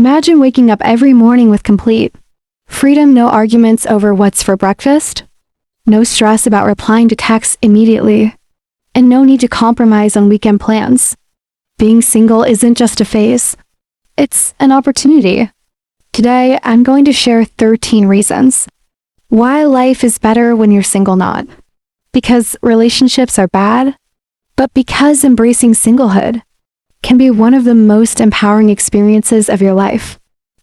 Imagine waking up every morning with complete freedom, no arguments over what's for breakfast, no stress about replying to texts immediately, and no need to compromise on weekend plans. Being single isn't just a phase, it's an opportunity. Today, I'm going to share 13 reasons why life is better when you're single. Not because relationships are bad, but because embracing singlehood can be one of the most empowering experiences of your life.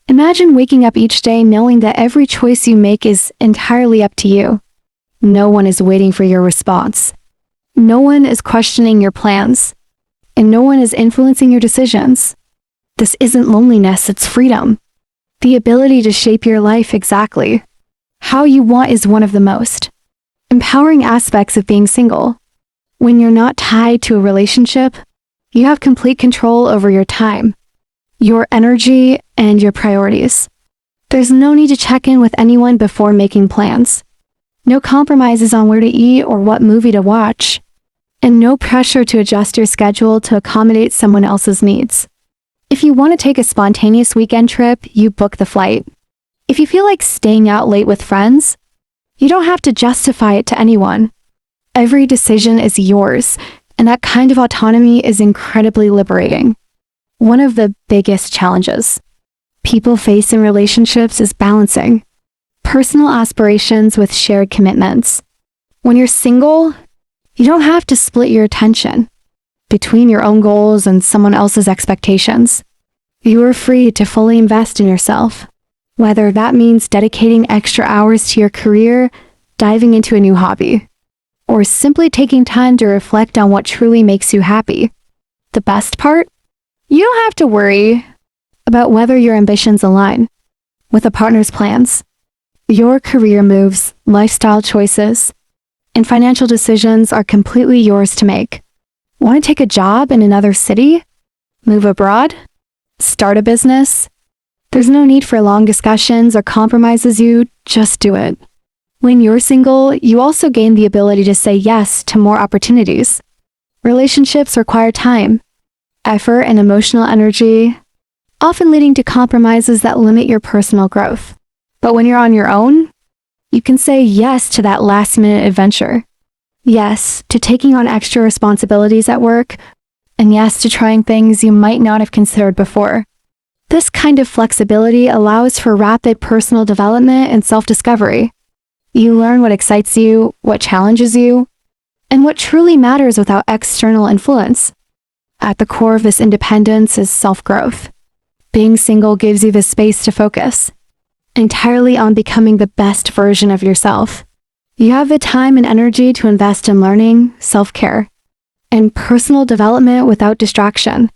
Imagine waking up each day knowing that every choice you make is entirely up to you. No one is waiting for your response. No one is questioning your plans. And no one is influencing your decisions. This isn't loneliness, it's freedom. The ability to shape your life exactly how you want is one of the most empowering aspects of being single. When you're not tied to a relationship, you have complete control over your time, your energy, and your priorities. There's no need to check in with anyone before making plans. No compromises on where to eat or what movie to watch. And no pressure to adjust your schedule to accommodate someone else's needs. If you want to take a spontaneous weekend trip, you book the flight. If you feel like staying out late with friends, you don't have to justify it to anyone. Every decision is yours, and that kind of autonomy is incredibly liberating. One of the biggest challenges people face in relationships is balancing personal aspirations with shared commitments. When you're single, you don't have to split your attention between your own goals and someone else's expectations. You are free to fully invest in yourself, whether that means dedicating extra hours to your career, diving into a new hobby, or simply taking time to reflect on what truly makes you happy. The best part? You don't have to worry about whether your ambitions align with a partner's plans. Your career moves, lifestyle choices, and financial decisions are completely yours to make. Want to take a job in another city? Move abroad? Start a business? There's no need for long discussions or compromises. You just do it. When you're single, you also gain the ability to say yes to more opportunities. Relationships require time, effort, and emotional energy, often leading to compromises that limit your personal growth. But when you're on your own, you can say yes to that last-minute adventure. Yes to taking on extra responsibilities at work, and yes to trying things you might not have considered before. This kind of flexibility allows for rapid personal development and self-discovery. You learn what excites you, what challenges you, and what truly matters without external influence. At the core of this independence is self-growth. Being single gives you the space to focus entirely on becoming the best version of yourself. You have the time and energy to invest in learning, self-care, and personal development without distraction.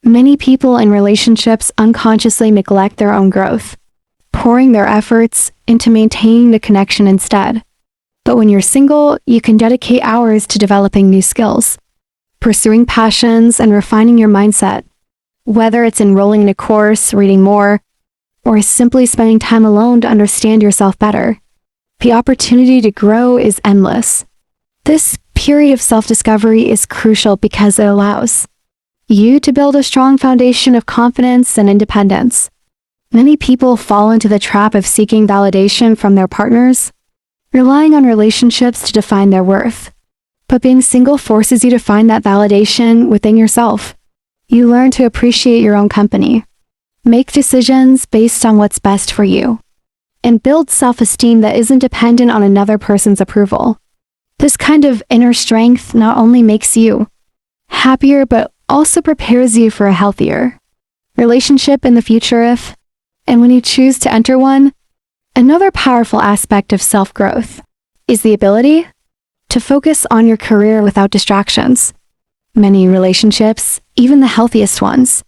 Many people in relationships unconsciously neglect their own growth, pouring their efforts into maintaining the connection instead. But when you're single, you can dedicate hours to developing new skills, pursuing passions, and refining your mindset. Whether it's enrolling in a course, reading more, or simply spending time alone to understand yourself better, the opportunity to grow is endless. This period of self-discovery is crucial because it allows you to build a strong foundation of confidence and independence. Many people fall into the trap of seeking validation from their partners, relying on relationships to define their worth. But being single forces you to find that validation within yourself. You learn to appreciate your own company, make decisions based on what's best for you, and build self-esteem that isn't dependent on another person's approval. This kind of inner strength not only makes you happier, but also prepares you for a healthier relationship in the future and when you choose to enter one. Another powerful aspect of self-growth is the ability to focus on your career without distractions. Many relationships, even the healthiest ones,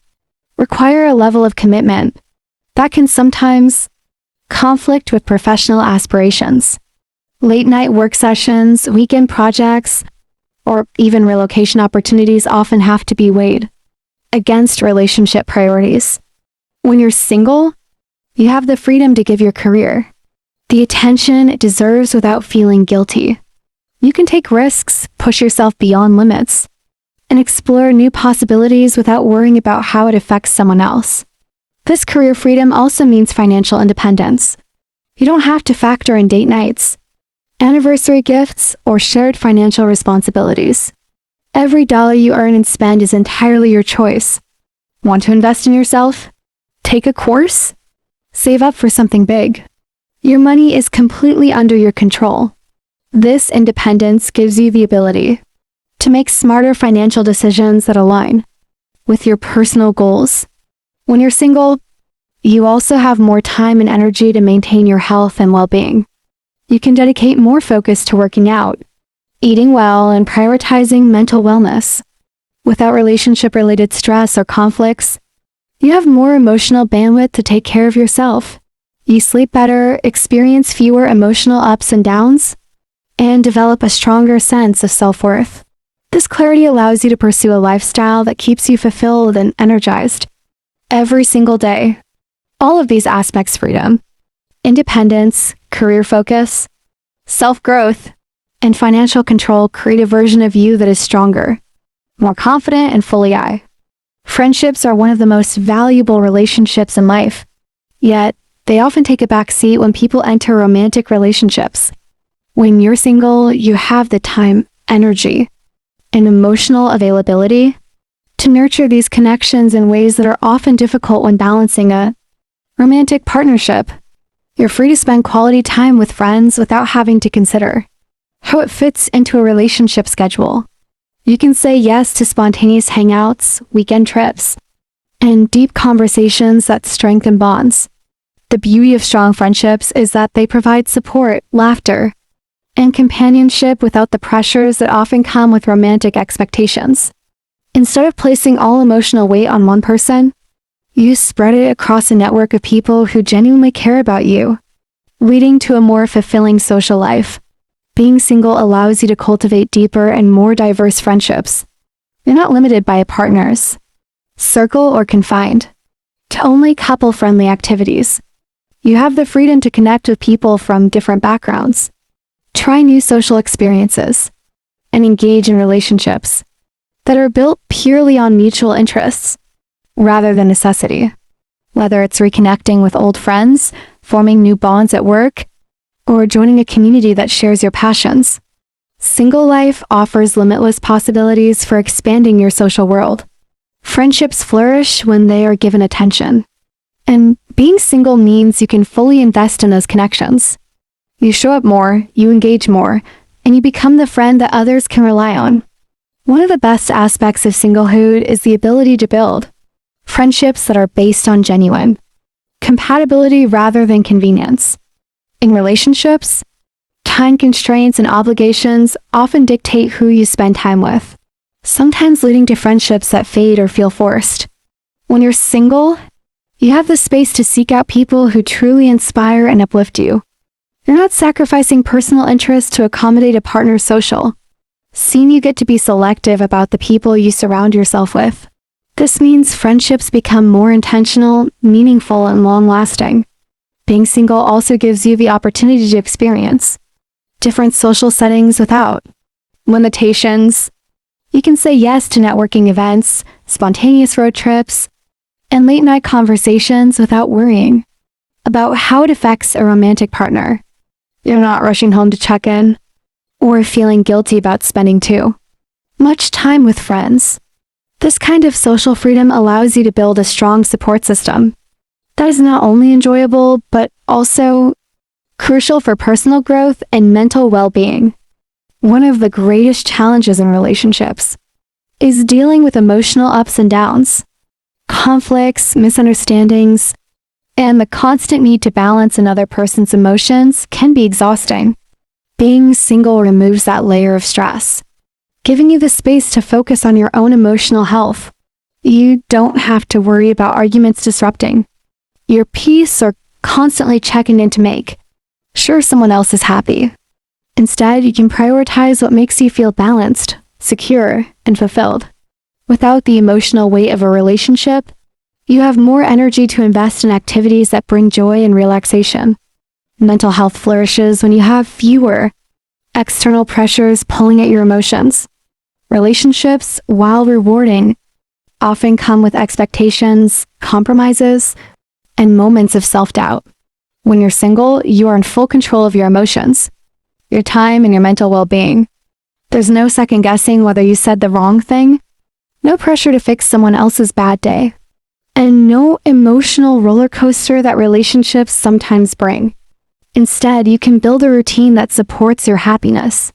require a level of commitment that can sometimes conflict with professional aspirations. Late-night work sessions, weekend projects, or even relocation opportunities often have to be weighed against relationship priorities. When you're single, you have the freedom to give your career the attention it deserves without feeling guilty. You can take risks, push yourself beyond limits, and explore new possibilities without worrying about how it affects someone else. This career freedom also means financial independence. You don't have to factor in date nights, anniversary gifts, or shared financial responsibilities. Every dollar you earn and spend is entirely your choice. Want to invest in yourself? Take a course? Save up for something big. Your money is completely under your control. This independence gives you the ability to make smarter financial decisions that align with your personal goals. When you're single, you also have more time and energy to maintain your health and well-being. You can dedicate more focus to working out, eating well, and prioritizing mental wellness. Without relationship-related stress or conflicts, you have more emotional bandwidth to take care of yourself. You sleep better, experience fewer emotional ups and downs, and develop a stronger sense of self-worth. This clarity allows you to pursue a lifestyle that keeps you fulfilled and energized every single day. All of these aspects: freedom, independence, career focus, self-growth, and financial control create a version of you that is stronger, more confident, and fully I. Friendships are one of the most valuable relationships in life, yet they often take a back seat when people enter romantic relationships. When you're single, you have the time, energy, and emotional availability to nurture these connections in ways that are often difficult when balancing a romantic partnership. You're free to spend quality time with friends without having to consider how it fits into a relationship schedule. You can say yes to spontaneous hangouts, weekend trips, and deep conversations that strengthen bonds. The beauty of strong friendships is that they provide support, laughter, and companionship without the pressures that often come with romantic expectations. Instead of placing all emotional weight on one person, you spread it across a network of people who genuinely care about you, leading to a more fulfilling social life. Being single allows you to cultivate deeper and more diverse friendships. You're not limited by a partner's circle or confined to only couple-friendly activities. You have the freedom to connect with people from different backgrounds, try new social experiences, and engage in relationships that are built purely on mutual interests rather than necessity. Whether it's reconnecting with old friends, forming new bonds at work, or joining a community that shares your passions, SingleLife offers limitless possibilities for expanding your social world. Friendships flourish when they are given attention, and being single means you can fully invest in those connections. You show up more, you engage more, and you become the friend that others can rely on. One of the best aspects of singlehood is the ability to build friendships that are based on genuine compatibility rather than convenience. In relationships, time constraints and obligations often dictate who you spend time with, sometimes leading to friendships that fade or feel forced. When you're single, you have the space to seek out people who truly inspire and uplift you. You're not sacrificing personal interests to accommodate a partner's social scene. You get to be selective about the people you surround yourself with. This means friendships become more intentional, meaningful, and long-lasting. Being single also gives you the opportunity to experience different social settings without limitations. You can say yes to networking events, spontaneous road trips, and late-night conversations without worrying about how it affects a romantic partner. You're not rushing home to check in or feeling guilty about spending too much time with friends. This kind of social freedom allows you to build a strong support system that is not only enjoyable, but also crucial for personal growth and mental well-being. One of the greatest challenges in relationships is dealing with emotional ups and downs, conflicts, misunderstandings, and the constant need to balance another person's emotions can be exhausting. Being single removes that layer of stress, giving you the space to focus on your own emotional health. You don't have to worry about arguments disrupting your peace or constantly checking in to make sure someone else is happy. Instead, you can prioritize what makes you feel balanced, secure, and fulfilled. Without the emotional weight of a relationship, you have more energy to invest in activities that bring joy and relaxation. Mental health flourishes when you have fewer external pressures pulling at your emotions. Relationships, while rewarding, often come with expectations, compromises, and moments of self-doubt. When you're single, you are in full control of your emotions, your time, and your mental well-being. There's no second guessing whether you said the wrong thing, no pressure to fix someone else's bad day, and no emotional roller coaster that relationships sometimes bring. Instead, you can build a routine that supports your happiness,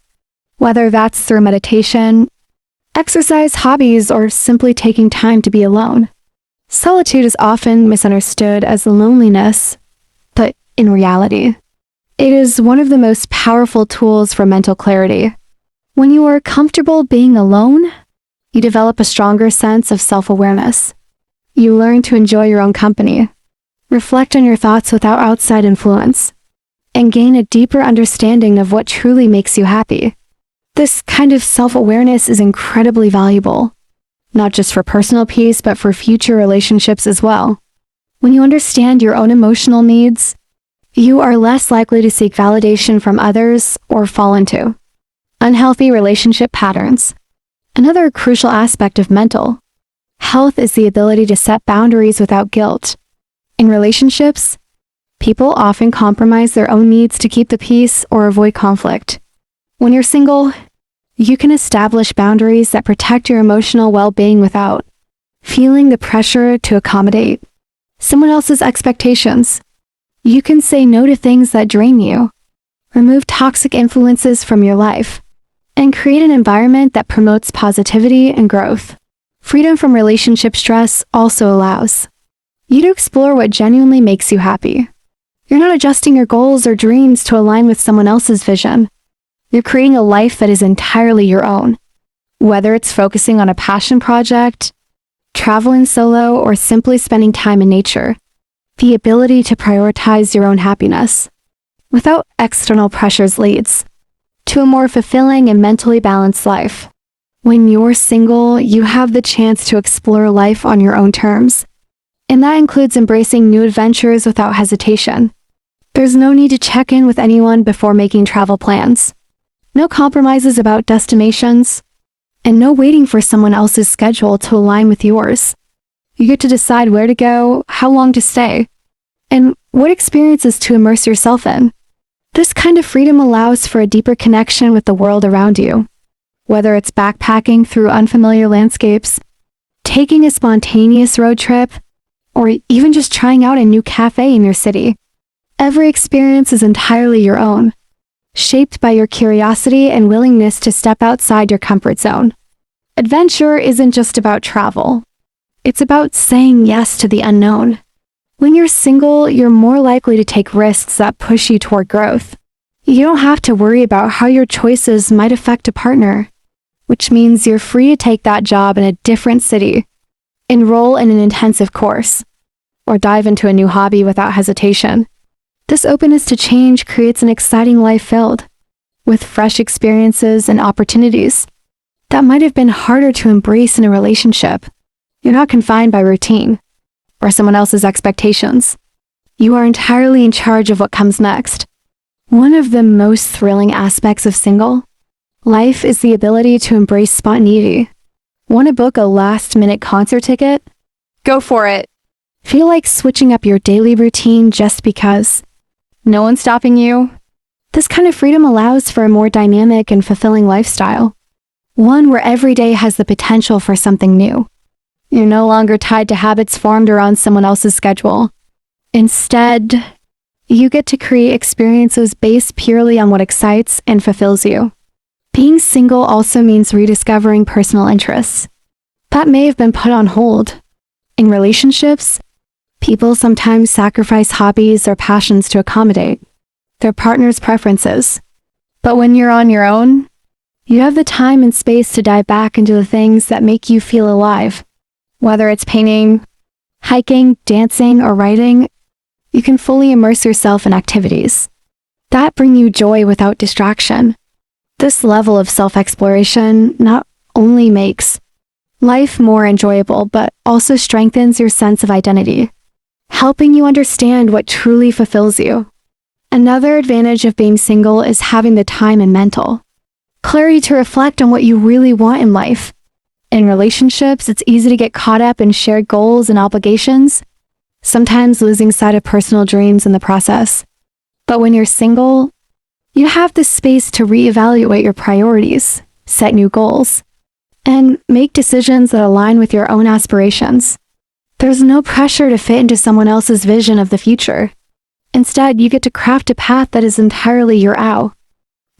whether that's through meditation, exercise, hobbies, or simply taking time to be alone. Solitude is often misunderstood as loneliness, but in reality, it is one of the most powerful tools for mental clarity. When you are comfortable being alone, you develop a stronger sense of self-awareness. You learn to enjoy your own company, reflect on your thoughts without outside influence, and gain a deeper understanding of what truly makes you happy. This kind of self-awareness is incredibly valuable, not just for personal peace, but for future relationships as well. When you understand your own emotional needs, you are less likely to seek validation from others or fall into unhealthy relationship patterns. Another crucial aspect of mental health is the ability to set boundaries without guilt. In relationships, people often compromise their own needs to keep the peace or avoid conflict. When you're single, you can establish boundaries that protect your emotional well-being without feeling the pressure to accommodate someone else's expectations. You can say no to things that drain you, remove toxic influences from your life, and create an environment that promotes positivity and growth. Freedom from relationship stress also allows you to explore what genuinely makes you happy. You're not adjusting your goals or dreams to align with someone else's vision. You're creating a life that is entirely your own. Whether it's focusing on a passion project, traveling solo, or simply spending time in nature, the ability to prioritize your own happiness without external pressures leads to a more fulfilling and mentally balanced life. When you're single, you have the chance to explore life on your own terms, and that includes embracing new adventures without hesitation. There's no need to check in with anyone before making travel plans, no compromises about destinations, and no waiting for someone else's schedule to align with yours. You get to decide where to go, how long to stay, and what experiences to immerse yourself in. This kind of freedom allows for a deeper connection with the world around you. Whether it's backpacking through unfamiliar landscapes, taking a spontaneous road trip, or even just trying out a new cafe in your city, every experience is entirely your own, shaped by your curiosity and willingness to step outside your comfort zone. Adventure isn't just about travel. It's about saying yes to the unknown. When you're single, you're more likely to take risks that push you toward growth. You don't have to worry about how your choices might affect a partner, which means you're free to take that job in a different city, enroll in an intensive course, or dive into a new hobby without hesitation. This openness to change creates an exciting life filled with fresh experiences and opportunities that might have been harder to embrace in a relationship. You're not confined by routine or someone else's expectations. You are entirely in charge of what comes next. One of the most thrilling aspects of single life is the ability to embrace spontaneity. Want to book a last-minute concert ticket? Go for it. Feel like switching up your daily routine just because? No one's stopping you? This kind of freedom allows for a more dynamic and fulfilling lifestyle, one where every day has the potential for something new. You're no longer tied to habits formed around someone else's schedule. Instead, you get to create experiences based purely on what excites and fulfills you. Being single also means rediscovering personal interests that may have been put on hold. In relationships, people sometimes sacrifice hobbies or passions to accommodate their partner's preferences. But when you're on your own, you have the time and space to dive back into the things that make you feel alive. Whether it's painting, hiking, dancing, or writing, you can fully immerse yourself in activities that bring you joy without distraction. This level of self-exploration not only makes life more enjoyable, but also strengthens your sense of identity, helping you understand what truly fulfills you. Another advantage of being single is having the time and mental clarity to reflect on what you really want in life. In relationships, it's easy to get caught up in shared goals and obligations, sometimes losing sight of personal dreams in the process. But when you're single, you have the space to reevaluate your priorities, set new goals, and make decisions that align with your own aspirations. There's no pressure to fit into someone else's vision of the future. Instead, you get to craft a path that is entirely your own.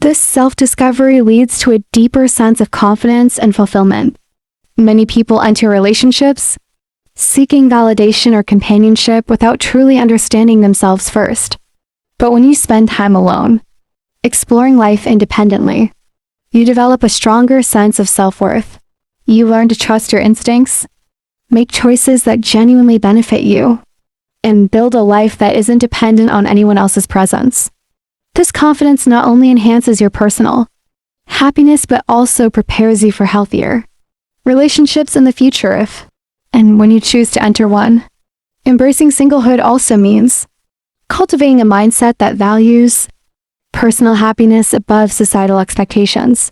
This self-discovery leads to a deeper sense of confidence and fulfillment. Many people enter relationships seeking validation or companionship without truly understanding themselves first. But when you spend time alone, exploring life independently, you develop a stronger sense of self-worth. You learn to trust your instincts, make choices that genuinely benefit you, and build a life that isn't dependent on anyone else's presence. This confidence not only enhances your personal happiness but also prepares you for healthier relationships in the future if and when you choose to enter one. Embracing singlehood also means cultivating a mindset that values personal happiness above societal expectations.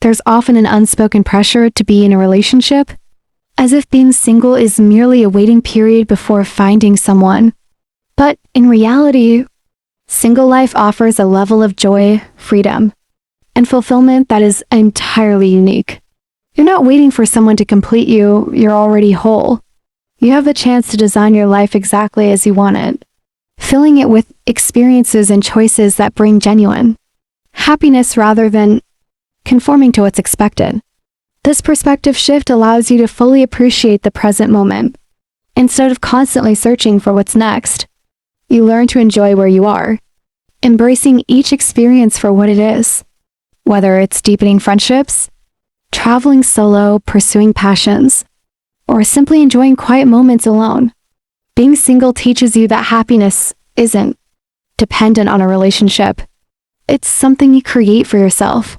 There's often an unspoken pressure to be in a relationship, as if being single is merely a waiting period before finding someone. But in reality, single life offers a level of joy, freedom, and fulfillment that is entirely unique. You're not waiting for someone to complete you, you're already whole. You have the chance to design your life exactly as you want it, filling it with experiences and choices that bring genuine happiness rather than conforming to what's expected. This perspective shift allows you to fully appreciate the present moment. Instead of constantly searching for what's next, you learn to enjoy where you are, embracing each experience for what it is. Whether it's deepening friendships, traveling solo, pursuing passions, or simply enjoying quiet moments alone, being single teaches you that happiness isn't dependent on a relationship. It's something you create for yourself.